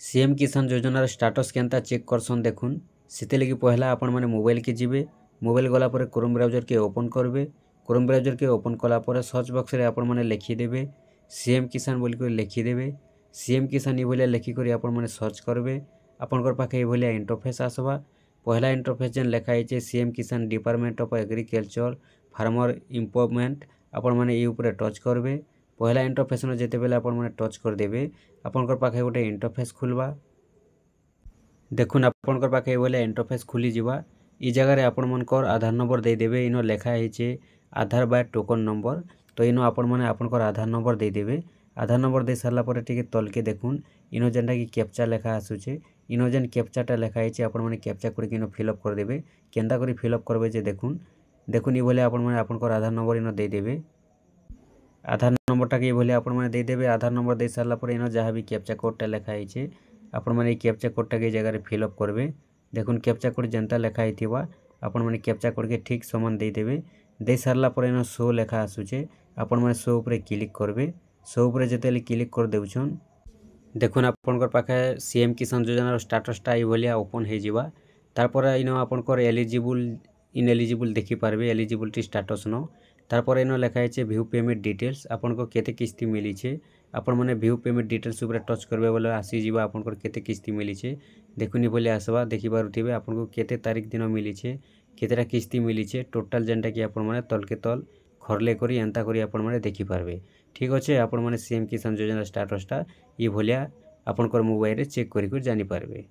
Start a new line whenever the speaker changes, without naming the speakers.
CM किसान योजनार status केनता check करसन देखुन से लगी पहला आपण मैंने मोबाइल के जीवे मोबाइल गला पर क्रोम ब्राउजर के ओपन करेंगे क्रोम ब्राउजर के ओपन कलापर सर्च बॉक्स रे आपण मैंने लिखिदेवे सीएम किसान बोलिक लिखिदेवे सीएम किसान ये लिखिक आपण मैंने सर्च करेंगे आपंकर पाखे ये इंटरफेस आसवा पहला इंटरफेस जेन लिखाई सीएम किसान department of agriculture farmer improvement आपण मैंने ये ऊपर टच करेंगे पहला इंटरफेस जिते बेले आपण मैंने टच करदेवे आपंकर पाखे गोटे इंटरफेस खुलवा देखुन आपंकर पाखे बोले इंटरफेस खुली जावा इ जगह आपण मनकर आधार नंबर देदेवे इन लिखाई आधार बाय टोकन नंबर तो इन आपण मैंने आपंकर आधार नंबर देदेवे आधार नंबर दे सारापर टे तलके देखुन इन जेनटा कि कैप्चा लेखा आसूचे इन जेन कैप्चाटा लिखाई आपण मैंने कैप्चा करके फिलअप करदेवे केनता करी फिलअप करबे जे देखुन देखुन ये बोले आपण मैंने आपंकर आधार नंबर इन देदेवे आधार नंबरटा के ये आपण मैंने देदेवे आधार नंबर दे सारापर इन जहाँ भी कैप्चा कोडटा लिखाई आपण मैंने कैप्चा कोडटा के जगह फिलअप करबे देखुन कैप्चा कोड जेनता लिखाई आपण मैंने कैप्चा कोड के ठीक समान देदेवे दे सारापर इन शो लेखा आसूचे आपण मैंने शो उपरे क्लिक करबे शो उपरे जेतेले क्लिक कर देउछन देखुन आपनकर पाखे सीएम किसान योजनार स्टाटसटा ये ओपन हो जावा तारपर इन आपनकर एलिजिबल इनएलिजिबल देखि पारबे एलिजिबिलिटी स्टाटस न तारपर इन लिखाई व्यू पेमेंट डिटेल्स आपनको केते किस्ती मिली छे आपण मैंने व्यू पेमेंट डिटेल्स ऊपर टच करबे बोले आसी जीवा आपनकर केते किस्ती मिली छे देखुन ये बोले आसवा देखि पारुथिबे आपनको केते तारीख दिन मिली छे केतेटा किस्ती मिली छे टोटल जेनटा कि आपण मैंने तल के तल खरले करी एंता करी आपण मैंने देखि पारबे ठीक अच्छे आपण मैंने सीएम किसान योजना स्टाटसटा ये भलिया आपनकर मोबाइल रे चेक करी जानि पारबे।